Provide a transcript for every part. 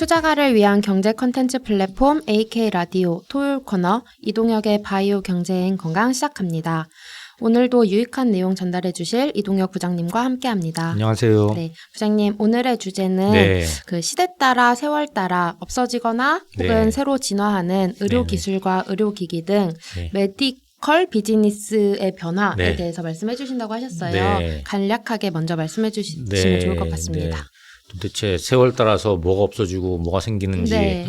투자가를 위한 경제 콘텐츠 플랫폼 Ak라디오 토요일 코너 이동혁의 바이오 경제인 건강 시작합니다. 오늘도 유익한 내용 전달해 주실 이동혁 부장님과 함께합니다. 안녕하세요. 네, 부장님 오늘의 주제는 그 시대 따라 세월 따라 없어지거나 혹은 새로 진화하는 의료기술과 의료기기 등 메디컬 비즈니스의 변화에 대해서 말씀해 주신다고 하셨어요. 간략하게 먼저 말씀해 주시면 좋을 것 같습니다. 도대체 세월 따라서 뭐가 없어지고 뭐가 생기는지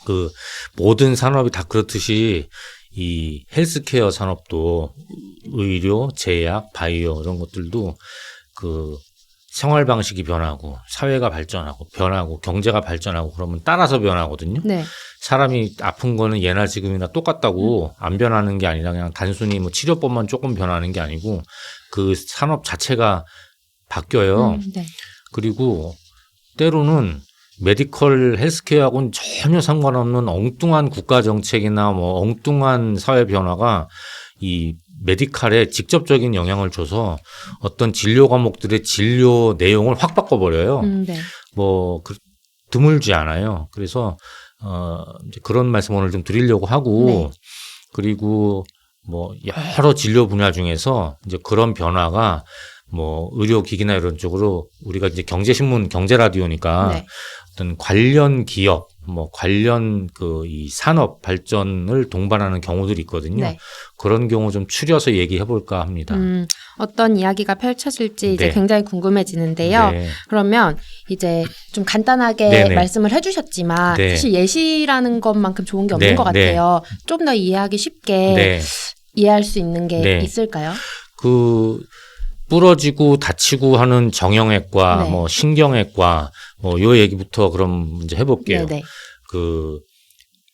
그 모든 산업이 다 그렇듯이 이 헬스케어 산업도 의료, 제약, 바이오 이런 것들도 그 생활 방식이 변하고 사회가 발전하고 변하고 경제가 발전하고 그러면 따라서 변하거든요. 사람이 아픈 거는 예나 지금이나 똑같다고 안 변하는 게 아니라 그냥 단순히 뭐 치료법만 조금 변하는 게 아니고 그 산업 자체가 바뀌어요. 그리고 때로는 메디컬 헬스케어하고는 전혀 상관없는 엉뚱한 국가 정책이나 뭐 엉뚱한 사회 변화가 이 메디컬에 직접적인 영향을 줘서 어떤 진료 과목들의 진료 내용을 확 바꿔버려요. 뭐 드물지 않아요. 그래서 이제 그런 말씀 오늘 좀 드리려고 하고 그리고 뭐 여러 진료 분야 중에서 이제 그런 변화가 뭐 의료기기나 이런 쪽으로 우리가 이제 경제신문 경제라디오니까 어떤 관련 기업 뭐 관련 그 이 산업 발전을 동반하는 경우들이 있거든요. 그런 경우 좀 추려서 얘기해 볼까 합니다. 어떤 이야기가 펼쳐질지 이제 굉장히 궁금해지는데요. 그러면 이제 좀 간단하게 말씀을 해주셨지만 사실 예시라는 것만큼 좋은 게 없는 것 같아요. 좀 더 이해하기 쉽게 이해할 수 있는 게 있을까요? 그 부러지고 다치고 하는 정형외과, 뭐 신경외과, 뭐 요 얘기부터 그럼 이제 해볼게요. 그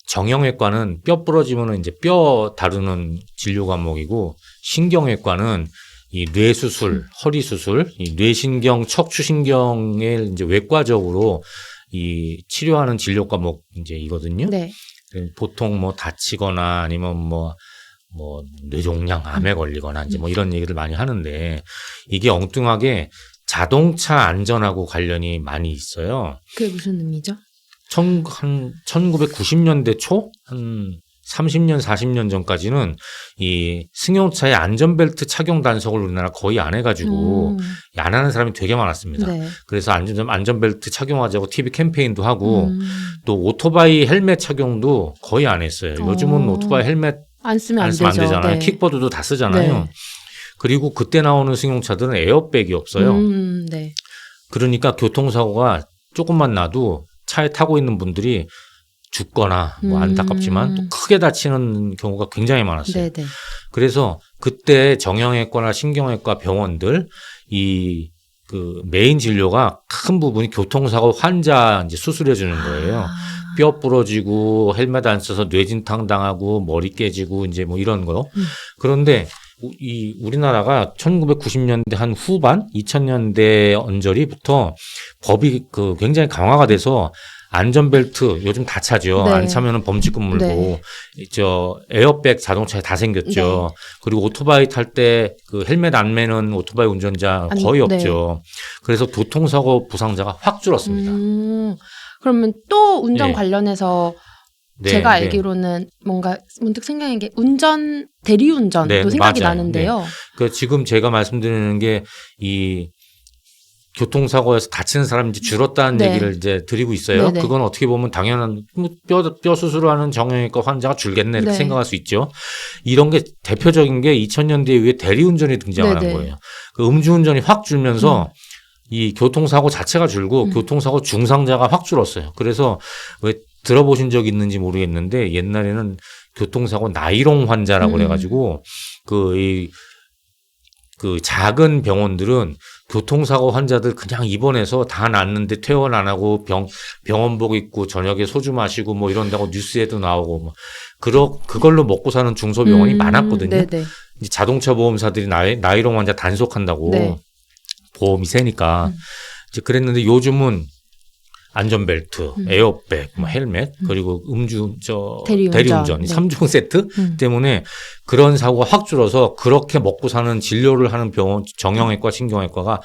정형외과는 뼈 부러지면은 이제 뼈 다루는 진료 과목이고 신경외과는 이 뇌 수술, 허리 수술, 이 뇌신경, 척추신경을 이제 외과적으로 이 치료하는 진료 과목 이제 이거든요. 보통 뭐 다치거나 아니면 뭐 뇌종양 암에 걸리거나 이제 뭐 이런 얘기를 많이 하는데 이게 엉뚱하게 자동차 안전하고 관련이 많이 있어요. 그게 무슨 의미죠? 한 1990년대 초? 한 30년, 40년 전까지는 이 승용차의 안전벨트 착용 단속을 우리나라 거의 안 해가지고 안 하는 사람이 되게 많았습니다. 그래서 안전벨트 착용하자고 TV 캠페인도 하고 또 오토바이 헬멧 착용도 거의 안 했어요. 요즘은 오토바이 헬멧 안 쓰면 안 되잖아요. 킥보드도 다 쓰잖아요. 그리고 그때 나오는 승용차들은 에어백이 없어요. 그러니까 교통사고가 조금만 나도 차에 타고 있는 분들이 죽거나 뭐 안타깝지만 또 크게 다치는 경우가 굉장히 많았어요. 그래서 그때 정형외과나 신경외과 병원들 그 메인 진료가 큰 부분이 교통사고 환자 이제 수술해 주는 거예요. 뼈 부러지고 헬멧 안 써서 뇌진탕 당하고 머리 깨지고 이제 뭐 이런 거. 그런데 이 우리나라가 1990년대 한 후반 2000년대 언저리부터 법이 그 굉장히 강화가 돼서 안전벨트 요즘 다 차죠. 안 차면은 범칙금 물고 에어백 자동차에 다 생겼죠. 그리고 오토바이 탈 때 그 헬멧 안 매는 오토바이 운전자 거의 없죠. 그래서 교통사고 부상자가 확 줄었습니다. 그러면 또 운전 관련해서 제가 알기로는 뭔가 문득 생각한 게 대리운전도 생각이 나는데요. 그 지금 제가 말씀드리는 게 이 교통사고에서 다치는 사람이 이제 줄었다는 얘기를 이제 드리고 있어요. 그건 어떻게 보면 당연한 뼈 수술하는 정형외과 환자가 줄겠네 이렇게 생각할 수 있죠. 이런 게 대표적인 게 2000년대 이후에 대리운전이 등장하는 거예요. 그 음주운전이 확 줄면서 이 교통사고 자체가 줄고 교통사고 중상자가 확 줄었어요. 그래서 왜 들어보신 적 있는지 모르겠는데 옛날에는 교통사고 나이롱 환자라고 그래가지고 그 작은 병원들은 교통사고 환자들 그냥 입원해서 다 낫는데 퇴원 안 하고 병원복 입고 저녁에 소주 마시고 뭐 이런다고 뉴스에도 나오고 뭐 그걸로 먹고 사는 중소병원이 많았거든요. 이제 자동차 보험사들이 나이롱 환자 단속한다고 보험이 세니까 이제 그랬는데 요즘은 안전벨트, 에어백, 뭐 헬멧, 그리고 대리운전, 3종 세트 때문에 그런 사고가 확 줄어서 그렇게 먹고 사는 진료를 하는 병원, 정형외과, 신경외과가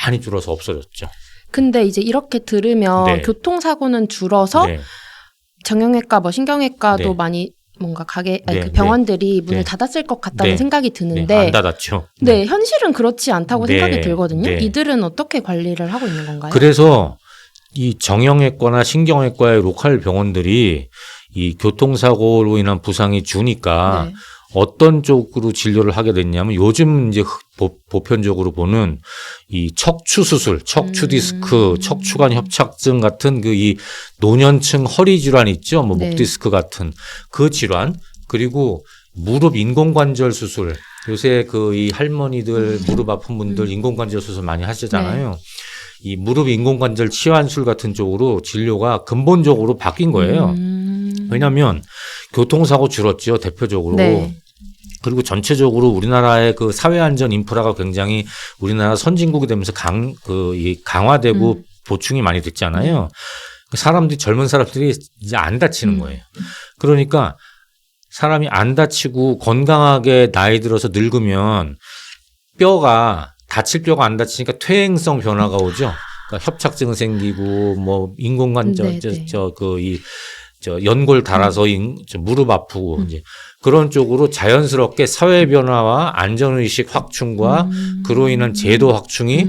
많이 줄어서 없어졌죠. 근데 이제 이렇게 들으면 네. 교통사고는 줄어서 네. 정형외과, 뭐 신경외과도 네. 많이 뭔가 네. 그 병원들이 문을 네. 닫았을 것 같다는 네. 생각이 드는데 안 닫았죠. 네, 현실은 그렇지 않다고 네. 생각이 들거든요. 네. 이들은 어떻게 관리를 하고 있는 건가요? 그래서 이 정형외과나 신경외과의 로컬 병원들이 이 교통사고로 인한 부상이 주니까 네. 어떤 쪽으로 진료를 하게 됐냐면 요즘 이제 보편적으로 보는 이 척추 수술, 척추 디스크, 척추관 협착증 같은 그 이 노년층 허리 질환 있죠. 뭐 네. 목 디스크 같은 그 질환, 그리고 무릎 인공관절 수술. 요새 그 이 할머니들 무릎 아픈 분들 인공관절 수술 많이 하시잖아요. 이 무릎 인공관절 치환술 같은 쪽으로 진료가 근본적으로 바뀐 거예요. 왜냐하면 교통사고 줄었죠, 대표적으로. 네. 그리고 전체적으로 우리나라의 그 사회안전 인프라가 굉장히 우리나라 선진국이 되면서 강화되고 보충이 많이 됐잖아요. 젊은 사람들이 이제 안 다치는 거예요. 그러니까 사람이 안 다치고 건강하게 나이 들어서 늙으면 다칠 뼈가 안 다치니까 퇴행성 변화가 오죠. 그러니까 협착증 생기고 뭐 인공관절 연골 닳아서 무릎 아프고 이제 그런 쪽으로 자연스럽게 사회 변화와 안전의식 확충과 그로 인한 제도 확충이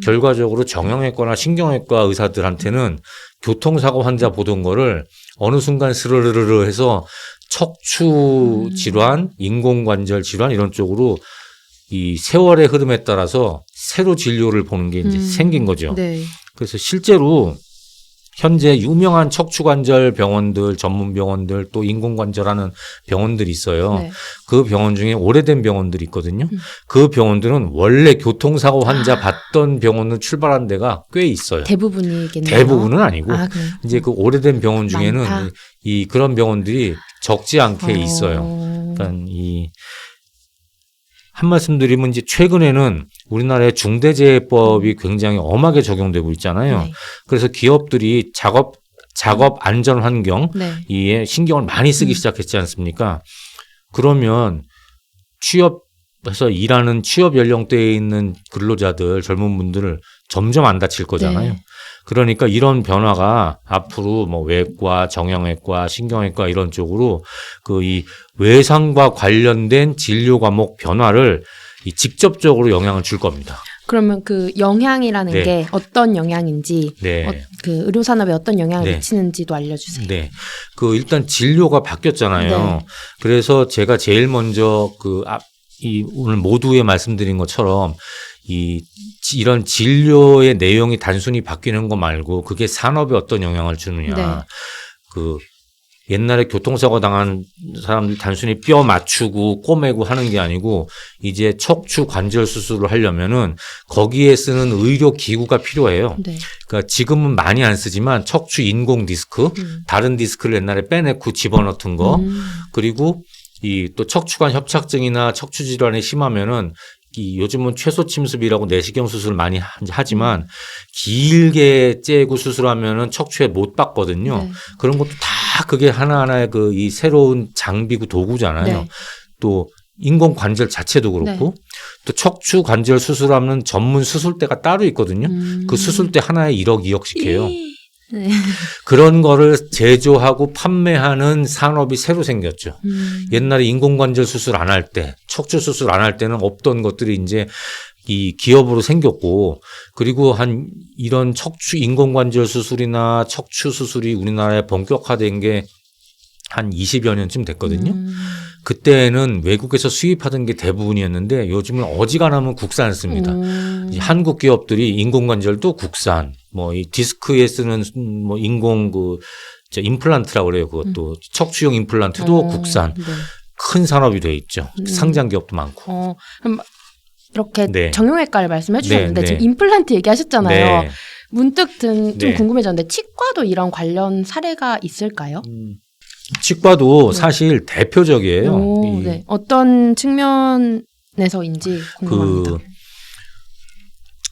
결과적으로 정형외과나 신경외과 의사들한테는 교통사고 환자 보던 거를 어느 순간 스르르르 해서 척추 질환, 인공관절 질환 이런 쪽으로 이 세월의 흐름에 따라서 새로 진료를 보는 게 이제 생긴 거죠. 네. 그래서 실제로 현재 유명한 척추관절 병원들, 전문 병원들 또 인공관절하는 병원들이 있어요. 네. 그 병원 중에 오래된 병원들이 있거든요. 그 병원들은 원래 교통사고 환자 봤던 병원을 출발한 데가 꽤 있어요. 대부분이겠네요. 대부분은 아니고 그래요? 이제 그 오래된 병원 중에는 많다? 그런 병원들이 적지 않게 있어요. 그러니까 한 말씀 드리면 이제 최근에는 우리나라의 중대재해법이 굉장히 엄하게 적용되고 있잖아요. 네. 그래서 기업들이 작업 안전 환경 이에 신경을 많이 쓰기 시작했지 않습니까? 그러면 취업해서 일하는 취업 연령대에 있는 근로자들, 젊은 분들을 점점 안 다칠 거잖아요. 네. 그러니까 이런 변화가 앞으로 뭐 외과, 정형외과, 신경외과 이런 쪽으로 그 이 외상과 관련된 진료 과목 변화를 직접적으로 영향을 줄 겁니다. 그러면 그 영향이라는 네. 게 어떤 영향인지, 네. 그 의료 산업에 어떤 영향을 네. 미치는지도 알려주세요. 네. 일단 진료가 바뀌었잖아요. 네. 그래서 제가 제일 먼저 오늘 모두에 말씀드린 것처럼 이런 진료의 내용이 단순히 바뀌는 거 말고 그게 산업에 어떤 영향을 주느냐. 네. 옛날에 교통사고 당한 사람들 단순히 뼈 맞추고 꼬매고 하는 게 아니고 이제 척추 관절 수술을 하려면은 거기에 쓰는 의료 기구가 필요해요. 네. 그러니까 지금은 많이 안 쓰지만 척추 인공 디스크, 다른 디스크를 옛날에 빼내고 집어넣던 거, 그리고 또 척추관 협착증이나 척추 질환이 심하면은 요즘은 최소 침습이라고 내시경 수술 많이 하지만 길게 째고 수술하면은 척추에 못 박거든요. 네. 그런 것도 다 그게 하나하나의 이 새로운 장비고 도구잖아요. 네. 또 인공 관절 자체도 그렇고 또 척추 관절 수술하는 전문 수술대가 따로 있거든요. 그 수술대 하나에 1억, 2억씩 해요. 네. 그런 거를 제조하고 판매하는 산업이 새로 생겼죠. 옛날에 인공관절 수술 안 할 때, 척추 수술 안 할 때는 없던 것들이 이제 이 기업으로 생겼고, 그리고 이런 척추 인공관절 수술이나 척추 수술이 우리나라에 본격화된 게 한 20여 년쯤 됐거든요. 그때는 외국에서 수입하던 게 대부분이었는데 요즘은 어지간하면 국산을 씁니다. 한국 기업들이 인공관절도 국산, 이 디스크에 쓰는 인공 임플란트라고 그래요. 그것도 척추용 임플란트도 국산. 네. 큰 산업이 돼 있죠. 상장 기업도 많고. 그럼 이렇게 네. 정형외과를 말씀해 주셨는데 네, 네. 지금 임플란트 얘기하셨잖아요. 네. 문득 좀 네. 궁금해졌는데 치과도 이런 관련 사례가 있을까요? 치과도 사실 대표적이에요. 네. 어떤 측면에서인지 궁금합니다.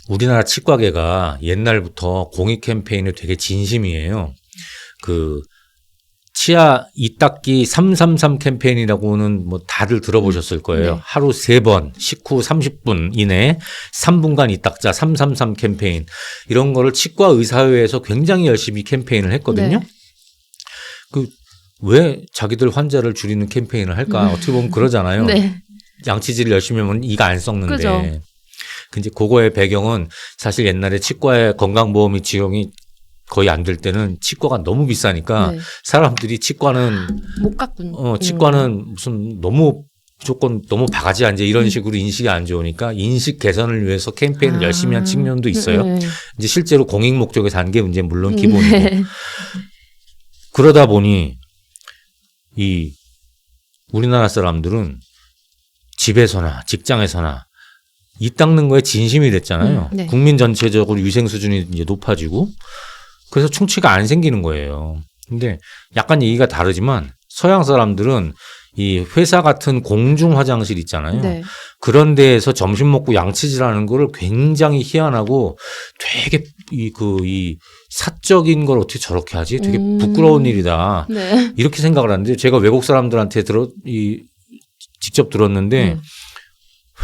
우리나라 치과계가 옛날부터 공익 캠페인을 되게 진심이에요. 치아 이 닦기 333 캠페인이라고는 뭐 다들 들어보셨을 거예요. 네. 하루 3번, 식후 30분 이내에 3분간 이 닦자 333 캠페인. 이런 거를 치과 의사회에서 굉장히 열심히 캠페인을 했거든요. 네. 왜 자기들 환자를 줄이는 캠페인을 할까? 어떻게 보면 그러잖아요. 네. 양치질을 열심히 하면 이가 안 썩는데. 그죠. 근데 그거의 배경은 사실 옛날에 치과의 건강보험이 지원이 거의 안 될 때는 치과가 너무 비싸니까 네. 사람들이 치과는 못 갔군요. 치과는 무슨 너무 무조건 너무 바가지 앉아 이런 식으로 인식이 안 좋으니까 인식 개선을 위해서 캠페인을 열심히 한 측면도 있어요. 이제 실제로 공익 목적에서 한 게 이제 물론 기본이고. 네. 그러다 보니 이 우리나라 사람들은 집에서나 직장에서나 이 닦는 거에 진심이 됐잖아요. 네. 국민 전체적으로 위생 수준이 이제 높아지고 그래서 충치가 안 생기는 거예요. 근데 약간 얘기가 다르지만 서양 사람들은 이 회사 같은 공중 화장실 있잖아요. 네. 그런 데에서 점심 먹고 양치질하는 거를 굉장히 희한하고 되게 이 사적인 걸 어떻게 저렇게 하지? 되게 부끄러운 일이다. 네. 이렇게 생각을 하는데 제가 외국 사람들한테 직접 들었는데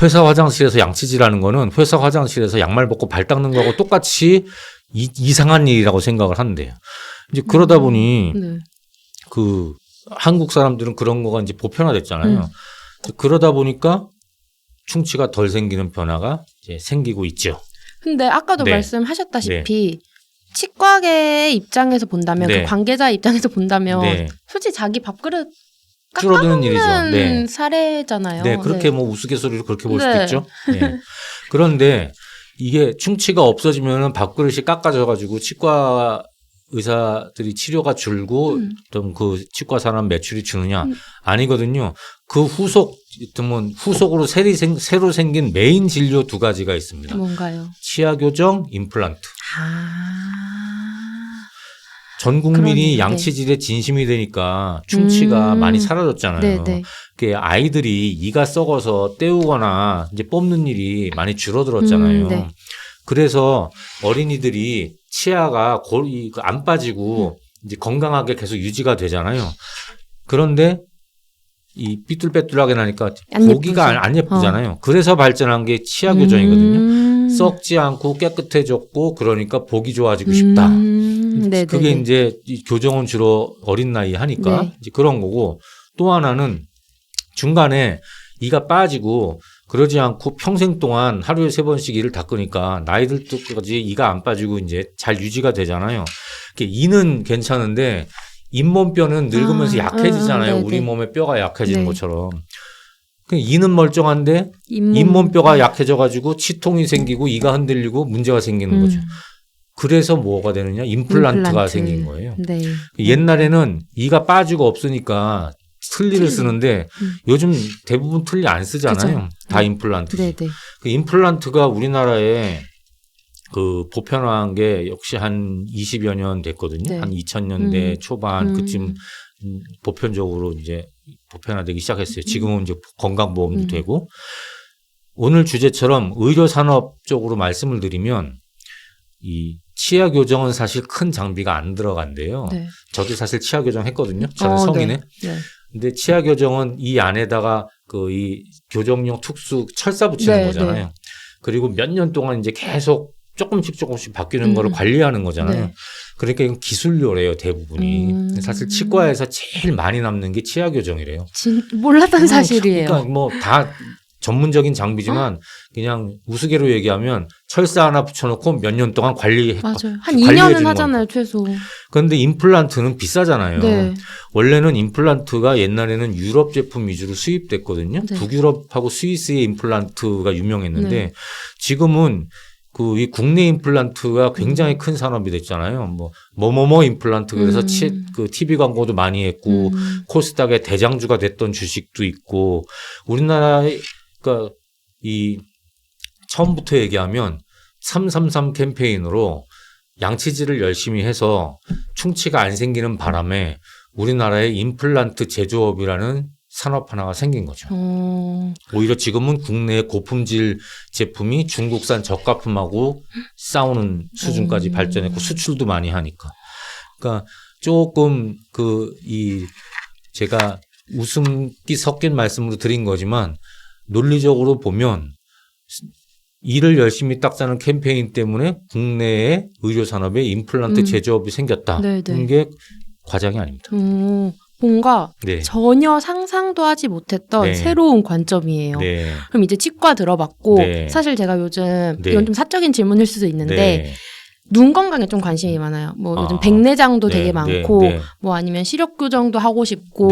회사 화장실에서 양치질하는 거는 회사 화장실에서 양말 벗고 발 닦는 거하고 똑같이 이상한 일이라고 생각을 한대요. 이제 그러다 보니 네. 한국 사람들은 그런 거가 이제 보편화됐잖아요. 그러다 보니까 충치가 덜 생기는 변화가 이제 생기고 있죠. 근데 아까도 네. 말씀하셨다시피 치과계 입장에서 본다면 네. 그 관계자 입장에서 본다면 네. 솔직히 자기 밥그릇 줄어드는 일이죠. 깎아먹는 사례잖아요. 네, 그렇게 네. 뭐 우스갯소리로 그렇게 볼 수도 네. 있죠. 네. 그런데 이게 충치가 없어지면은 밥그릇이 깎아져가지고 치과 의사들이 치료가 줄고 어떤 그 치과 산업 매출이 주느냐 아니거든요. 그 후속으로 새로 생긴 메인 진료 2가지가 있습니다. 뭔가요? 치아 교정, 임플란트. 아. 전 국민이 그러네요. 양치질에 진심이 되니까 충치가 많이 사라졌잖아요. 네. 그 아이들이 이가 썩어서 떼우거나 이제 뽑는 일이 많이 줄어들었잖아요. 네. 그래서 어린이들이 치아가 안 빠지고 이제 건강하게 계속 유지가 되잖아요. 그런데 이 삐뚤빼뚤하게 나니까 보기가 안 예쁘잖아요. 그래서 발전한 게 치아 교정이거든요. 썩지 않고 깨끗해졌고 그러니까 보기 좋아지고 싶다. 그게 이제 교정은 주로 어린 나이에 하니까 이제 그런 거고 또 하나는 중간에 이가 빠지고 그러지 않고 평생 동안 하루에 3번씩 이를 닦으니까 나이 들 때까지 이가 안 빠지고 이제 잘 유지가 되잖아요. 이는 괜찮은데 잇몸뼈는 늙으면서 약해지잖아요. 우리 몸의 뼈가 약해지는 것처럼. 이는 멀쩡한데 잇몸뼈가 약해져가지고 치통이 생기고 이가 흔들리고 문제가 생기는 거죠. 그래서 뭐가 되느냐? 임플란트가 생긴 거예요. 네. 옛날에는 이가 빠지고 없으니까 틀니를 쓰는데 요즘 대부분 틀니 안 쓰잖아요. 그죠. 다 임플란트. 네네. 그 임플란트가 우리나라에 보편화한 게 역시 한 20여 년 됐거든요. 네. 한 2000년대 초반 그쯤 보편적으로 이제 보편화되기 시작했어요. 지금은 이제 건강보험도 되고 오늘 주제처럼 의료산업 쪽으로 말씀을 드리면 이 치아 교정은 사실 큰 장비가 안 들어간대요. 네. 저도 사실 치아 교정 했거든요. 저는 성인에. 네. 근데 치아 교정은 이 안에다가 이 교정용 특수 철사 붙이는 거잖아요. 그리고 몇 년 동안 이제 계속 조금씩 바뀌는 거를 관리하는 거잖아요. 그러니까 이건 기술료래요, 대부분이. 사실 치과에서 제일 많이 남는 게 치아 교정이래요. 몰랐던 사실이에요. 그러니까 뭐 다 전문적인 장비지만 그냥 우스개로 얘기하면 철사 하나 붙여놓고 몇 년 동안 맞아요. 한 2년은 하잖아요, 최소. 그런데 임플란트는 비싸잖아요. 네. 원래는 임플란트가 옛날에는 유럽 제품 위주로 수입됐거든요. 네. 북유럽하고 스위스의 임플란트가 유명했는데 지금은 이 국내 임플란트가 굉장히 큰 산업이 됐잖아요. 뭐뭐뭐 임플란트 그래서 TV 광고도 많이 했고 코스닥의 대장주가 됐던 주식도 있고 우리나라에 그러니까 처음부터 얘기하면 333 캠페인으로 양치질을 열심히 해서 충치가 안 생기는 바람에 우리나라에 임플란트 제조업이라는 산업 하나가 생긴 거죠. 오히려 지금은 국내의 고품질 제품이 중국산 저가품하고 싸우는 수준까지 발전했고 수출도 많이 하니까. 그러니까 조금 제가 웃음기 섞인 말씀으로 드린 거지만 논리적으로 보면 일을 열심히 닦자는 캠페인 때문에 국내의 의료산업에 임플란트 제조업이 생겼다. 그런 게 과장이 아닙니다. 뭔가 전혀 상상도 하지 못했던 새로운 관점이에요. 그럼 이제 치과 들어봤고 사실 제가 요즘 이건 좀 사적인 질문일 수도 있는데 눈 건강에 좀 관심이 많아요. 뭐 요즘 백내장도 되게 많고 뭐 아니면 시력 교정도 하고 싶고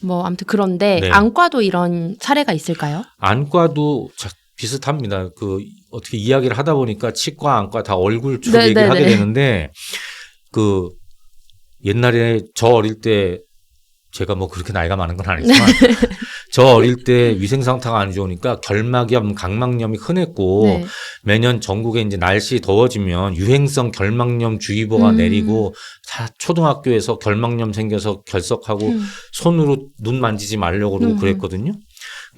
뭐 아무튼 그런데 안과도 이런 사례가 있을까요? 안과도 비슷합니다. 어떻게 이야기를 하다 보니까 치과, 안과 다 얼굴 쪽 얘기를 하게 되는데 옛날에 저 어릴 때 제가 뭐 그렇게 나이가 많은 건 아니지만 저 어릴 때 위생 상태가 안 좋으니까 결막염, 각막염이 흔했고 매년 전국에 이제 날씨 더워지면 유행성 결막염 주의보가 내리고 초등학교에서 결막염 생겨서 결석하고 손으로 눈 만지지 말려고 그러고 그랬거든요.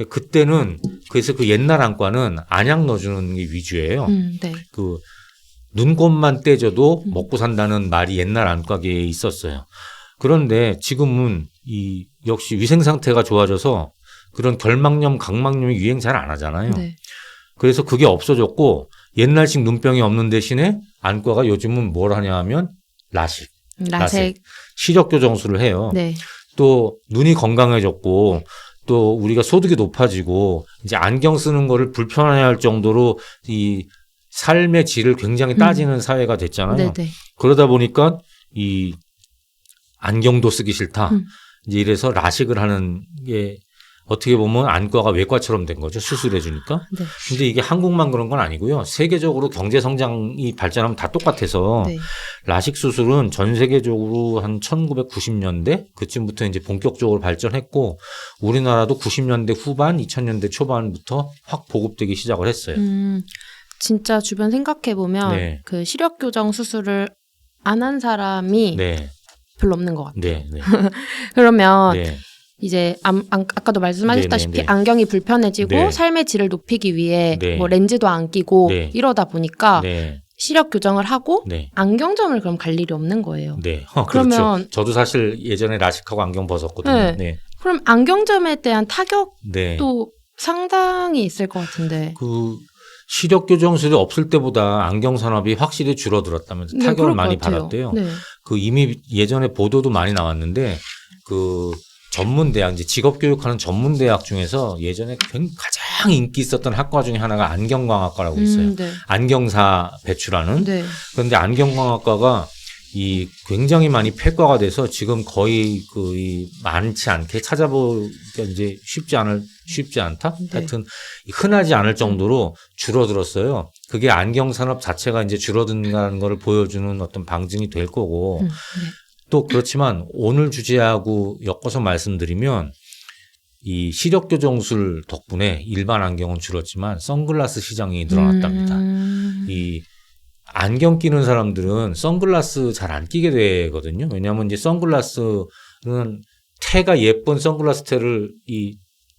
그때는 그래서 옛날 안과는 안약 넣어주는 게 위주예요. 눈곱만 떼줘도 먹고 산다는 말이 옛날 안과계에 있었어요. 그런데 지금은 역시 위생 상태가 좋아져서 그런 결막염, 각막염이 유행 잘 안 하잖아요. 그래서 그게 없어졌고 옛날식 눈병이 없는 대신에 안과가 요즘은 뭘 하냐 하면 라식. 시력 교정술을 해요. 또 눈이 건강해졌고 또 우리가 소득이 높아지고 이제 안경 쓰는 거를 불편해할 정도로 이 삶의 질을 굉장히 따지는 사회가 됐잖아요. 그러다 보니까 이 안경도 쓰기 싫다. 이제 이래서 라식을 하는 게 어떻게 보면 안과가 외과처럼 된 거죠. 수술해 주니까. 근데 이게 한국만 그런 건 아니고요. 세계적으로 경제 성장이 발전하면 다 똑같아서 라식 수술은 전 세계적으로 한 1990년대 그쯤부터 이제 본격적으로 발전했고 우리나라도 90년대 후반, 2000년대 초반부터 확 보급되기 시작을 했어요. 진짜 주변 생각해 보면 그 시력 교정 수술을 안 한 사람이 별로 없는 것 같아요. 그러면 이제 아까도 말씀하셨다시피 안경이 불편해지고 삶의 질을 높이기 위해 뭐 렌즈도 안 끼고 이러다 보니까 시력 교정을 하고 안경점을 그럼 갈 일이 없는 거예요. 그러면 그렇죠. 저도 사실 예전에 라식하고 안경 벗었거든요. 그럼 안경점에 대한 타격도 상당히 있을 것 같은데. 시력 교정술이 없을 때보다 안경 산업이 확실히 줄어들었다면서 타격을 많이 받았대요. 이미 예전에 보도도 많이 나왔는데 전문대학, 이제 직업교육하는 전문대학 중에서 예전에 가장 인기 있었던 학과 중에 하나가 안경광학과라고 있어요. 안경사 배출하는. 그런데 안경광학과가 굉장히 많이 폐과가 돼서 지금 거의 많지 않게 찾아보기가 이제 쉽지 않다? 하여튼 흔하지 않을 정도로 줄어들었어요. 그게 안경 산업 자체가 이제 줄어든다는 걸 보여주는 어떤 방증이 될 거고 또 그렇지만 오늘 주제하고 엮어서 말씀드리면 이 시력 교정술 덕분에 일반 안경은 줄었지만 선글라스 시장이 늘어났답니다. 이 안경 끼는 사람들은 선글라스 잘 안 끼게 되거든요. 왜냐하면 이제 선글라스는 테가 예쁜 선글라스 테를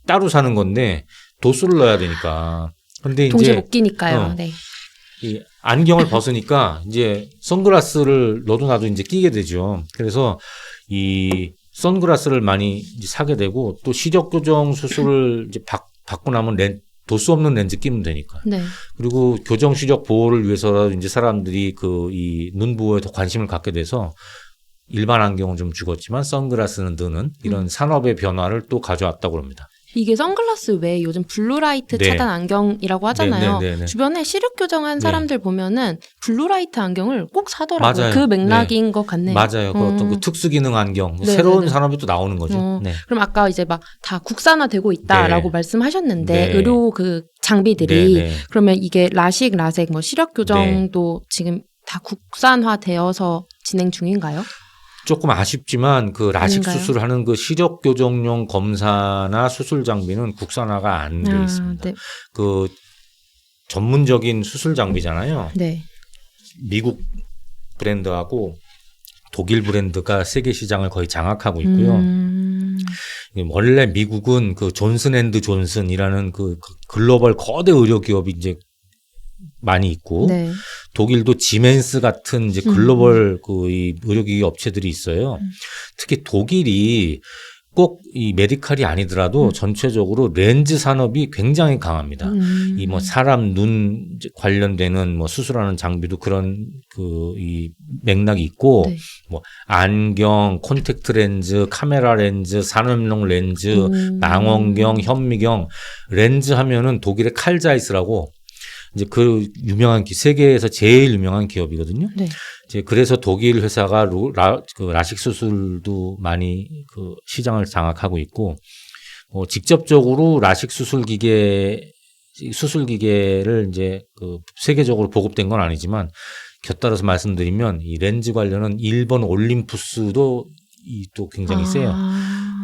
따로 사는 건데 도수를 넣어야 되니까. 근데 동시에 못 끼니까요. 이 안경을 벗으니까 이제 선글라스를 너도 나도 이제 끼게 되죠. 그래서 이 선글라스를 많이 이제 사게 되고 또 시력 교정 수술을 이제 받고 나면 도수 없는 렌즈 끼면 되니까. 그리고 교정 시력 보호를 위해서라도 이제 사람들이 이 눈 보호에 더 관심을 갖게 돼서 일반 안경은 좀 죽었지만 선글라스는 느는 이런 산업의 변화를 또 가져왔다고 합니다. 이게 선글라스 외에 요즘 블루라이트 차단 안경이라고 하잖아요. 주변에 시력 교정한 사람들 보면은 블루라이트 안경을 꼭 사더라고요. 맞아요. 그 맥락인 것 같네요. 맞아요. 그 어떤 특수 기능 안경 새로운 산업이 또 나오는 거죠. 그럼 아까 이제 막 다 국산화되고 있다라고 말씀하셨는데 의료 장비들이 그러면 이게 라식, 라섹, 뭐 시력 교정도 지금 다 국산화되어서 진행 중인가요? 조금 아쉽지만 라식 아닌가요? 수술을 하는 시력 교정용 검사나 수술 장비는 국산화가 안 돼 있습니다. 전문적인 수술 장비잖아요. 미국 브랜드하고 독일 브랜드가 세계 시장을 거의 장악하고 있고요. 원래 미국은 존슨앤드존슨이라는 글로벌 거대 의료 기업이 이제 많이 있고 네. 독일도 지멘스 같은 이제 글로벌 그 이 의료기기 업체들이 있어요. 특히 독일이 꼭 이 메디칼이 아니더라도 전체적으로 렌즈 산업이 굉장히 강합니다. 이 뭐 사람 눈 관련되는 뭐 수술하는 장비도 그런 그 이 맥락이 있고 네. 뭐 안경, 콘택트 렌즈, 카메라 렌즈, 산업용 렌즈, 망원경, 현미경 렌즈 하면은 독일의 칼 자이스라고 이제 그 유명한 세계에서 제일 유명한 기업이거든요. 네. 이제 그래서 독일 회사가 그 라식 수술도 많이 그 시장을 장악하고 있고, 직접적으로 라식 수술 기계를 이제 그 세계적으로 보급된 건 아니지만 곁들여서 말씀드리면 이 렌즈 관련은 일본 올림푸스도 또 굉장히 세요.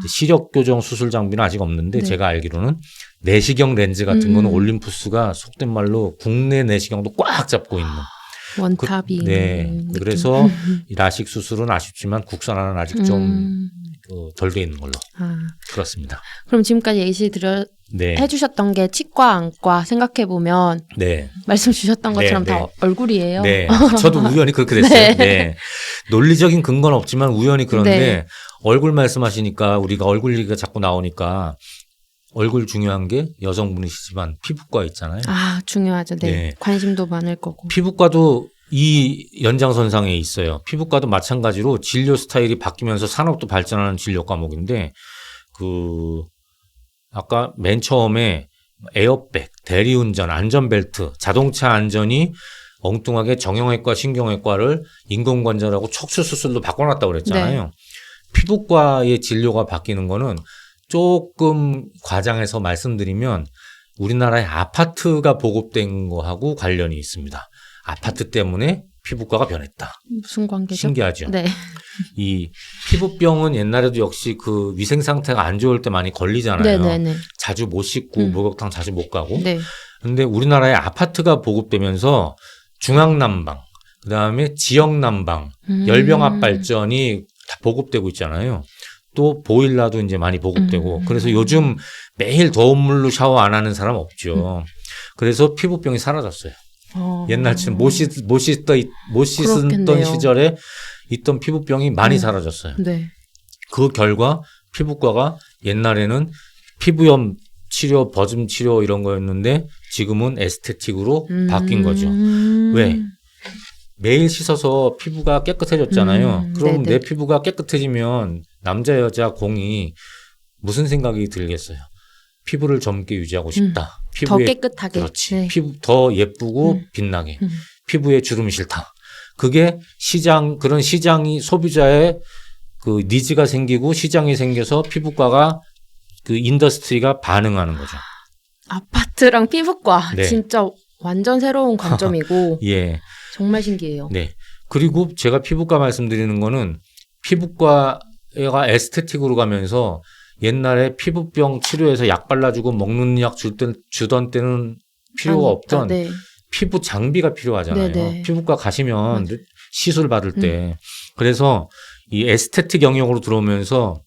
시력 교정 수술 장비는 아직 없는데 네. 제가 알기로는 내시경 렌즈 같은 거는 올림푸스가 속된 말로 국내 내시경도 꽉 잡고 있는. 원탑이. 네. 그래서 이 라식 수술은 아쉽지만 국산화는 아직 좀 덜 돼 있는 걸로. 그렇습니다. 그럼 지금까지 예시 네. 해주셨던 게 치과, 안과 생각해보면 네. 말씀 주셨던 것처럼 네, 다 네. 얼굴이에요. 네. 저도 우연히 그렇게 됐어요. 네. 네. 논리적인 근거는 없지만 우연히 그런데 네. 얼굴 말씀하시니까 우리가 얼굴 얘기가 자꾸 나오니까 얼굴 중요한 게 여성분이시지만 피부과 있잖아요. 중요하죠. 네. 네. 관심도 많을 거고. 피부과도 이 연장선상에 있어요. 피부과도 마찬가지로 진료 스타일이 바뀌면서 산업도 발전하는 진료 과목인데 아까 맨 처음에 에어백, 대리운전, 안전벨트, 자동차 안전이 엉뚱하게 정형외과, 신경외과를 인공관절하고 척추수술로 바꿔놨다고 그랬잖아요. 네. 피부과의 진료가 바뀌는 거는 조금 과장해서 말씀드리면 우리나라의 아파트가 보급된 거하고 관련이 있습니다. 아파트 때문에 피부과가 변했다. 무슨 관계죠? 신기하죠? 네. 이 피부병은 옛날에도 역시 그 위생 상태가 안 좋을 때 많이 걸리잖아요. 네네네. 자주 못 씻고 목욕탕 자주 못 가고. 네. 근데 우리나라에 아파트가 보급되면서 중앙난방, 그다음에 지역난방, 열병합 발전이 다 보급되고 있잖아요. 또 보일러도 이제 많이 보급되고. 그래서 요즘 매일 더운 물로 샤워 안 하는 사람 없죠. 그래서 피부병이 사라졌어요. 옛날처럼 못 씻던 그렇겠네요. 시절에 있던 피부병이 많이 사라졌어요. 네. 그 결과 피부과가 옛날에는 피부염 치료, 버즘 치료 이런 거였는데 지금은 에스테틱으로 바뀐 거죠. 왜? 매일 씻어서 피부가 깨끗해졌잖아요. 그럼 네네. 내 피부가 깨끗해지면 남자 여자 공이 무슨 생각이 들겠어요? 피부를 젊게 유지하고 싶다. 더 피부에 깨끗하게. 그렇지. 네. 피부 더 예쁘고 빛나게. 피부에 주름이 싫다. 그게 그런 시장이 소비자의 그 니즈가 생기고 시장이 생겨서 피부과가 그 인더스트리가 반응하는 거죠. 아파트랑 피부과. 네. 진짜 완전 새로운 관점이고. 예. 정말 신기해요. 네. 그리고 제가 피부과 말씀드리는 거는 피부과가 에스테틱으로 가면서 옛날에 피부병 치료해서 약 발라주고 먹는 약 주던 때는 필요가 없던 네. 피부 장비가 필요하잖아요. 네네. 피부과 가시면 시술 받을 때. 그래서 이 에스테틱 영역으로 들어오면서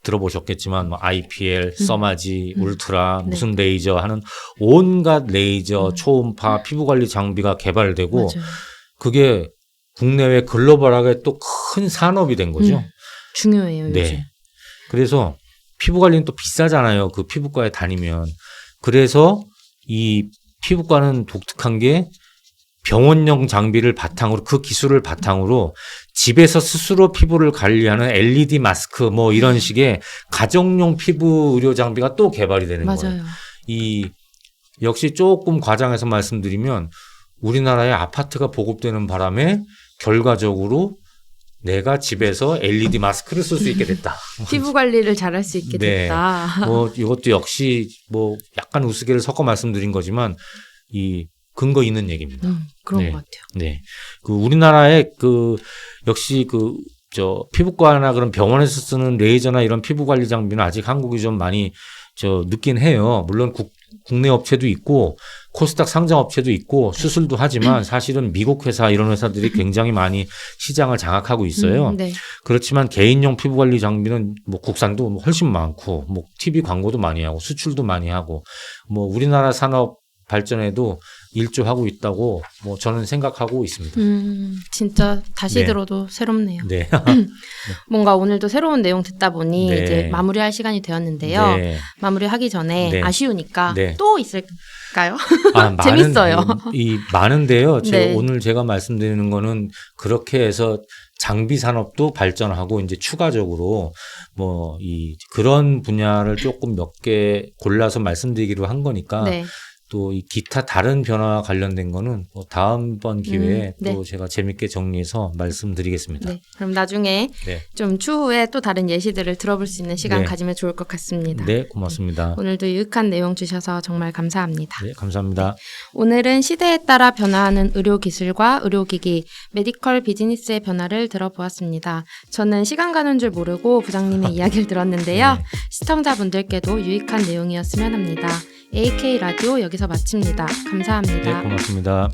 들어보셨겠지만 뭐 IPL, 써마지, 울트라, 무슨 레이저 하는 온갖 레이저, 초음파, 피부관리 장비가 개발되고 맞아요. 그게 국내외 글로벌하게 또 큰 산업이 된 거죠. 중요해요. 요즘. 네. 그래서 피부관리는 또 비싸잖아요. 그 피부과에 다니면. 그래서 이 피부과는 독특한 게 병원용 장비를 바탕으로 그 기술을 바탕으로 집에서 스스로 피부를 관리하는 LED 마스크 뭐 이런 식의 가정용 피부 의료 장비가 또 개발이 되는 맞아요. 거예요. 역시 조금 과장해서 말씀드리면 우리나라의 아파트가 보급되는 바람에 결과적으로 내가 집에서 LED 마스크를 쓸 수 있게 됐다. 피부 관리를 잘할 수 있게 네. 됐다. 이것도 역시 약간 우스개를 섞어 말씀드린 거지만 이 근거 있는 얘기입니다. 그런 네. 것 같아요. 네. 우리나라의 역시 피부과나 그런 병원에서 쓰는 레이저나 이런 피부 관리 장비는 아직 한국이 좀 많이 늦긴 해요. 물론 국내 업체도 있고 코스닥 상장 업체도 있고 수술도 하지만 사실은 미국 회사 이런 회사들이 굉장히 많이 시장을 장악하고 있어요. 네. 그렇지만 개인용 피부 관리 장비는 국산도 훨씬 많고 TV 광고도 많이 하고 수출도 많이 하고 우리나라 산업 발전에도 일조하고 있다고 뭐 저는 생각하고 있습니다. 진짜 다시 네. 들어도 새롭네요. 네. 뭔가 오늘도 새로운 내용 듣다 보니 네. 이제 마무리할 시간이 되었는데요. 네. 마무리하기 전에 네. 아쉬우니까 네. 또 있을까요? 아, 재밌어요. 많은데요. 네. 오늘 제가 말씀드리는 거는 그렇게 해서 장비 산업도 발전하고 이제 추가적으로 뭐 그런 분야를 조금 몇 개 골라서 말씀드리기로 한 거니까 네. 또 이 기타 다른 변화와 관련된 거는 뭐 다음번 기회에 네. 또 제가 재밌게 정리해서 말씀드리겠습니다. 네. 그럼 나중에 네. 좀 추후에 또 다른 예시들을 들어볼 수 있는 시간 네. 가지면 좋을 것 같습니다. 네, 고맙습니다. 오늘도 유익한 내용 주셔서 정말 감사합니다. 네, 감사합니다. 오늘은 시대에 따라 변화하는 의료기술과 의료기기, 메디컬 비즈니스의 변화를 들어보았습니다. 저는 시간 가는 줄 모르고 부장님의 이야기를 들었는데요. 네. 시청자분들께도 유익한 내용이었으면 합니다. AK 라디오 여기서 마칩니다. 감사합니다. 네, 고맙습니다.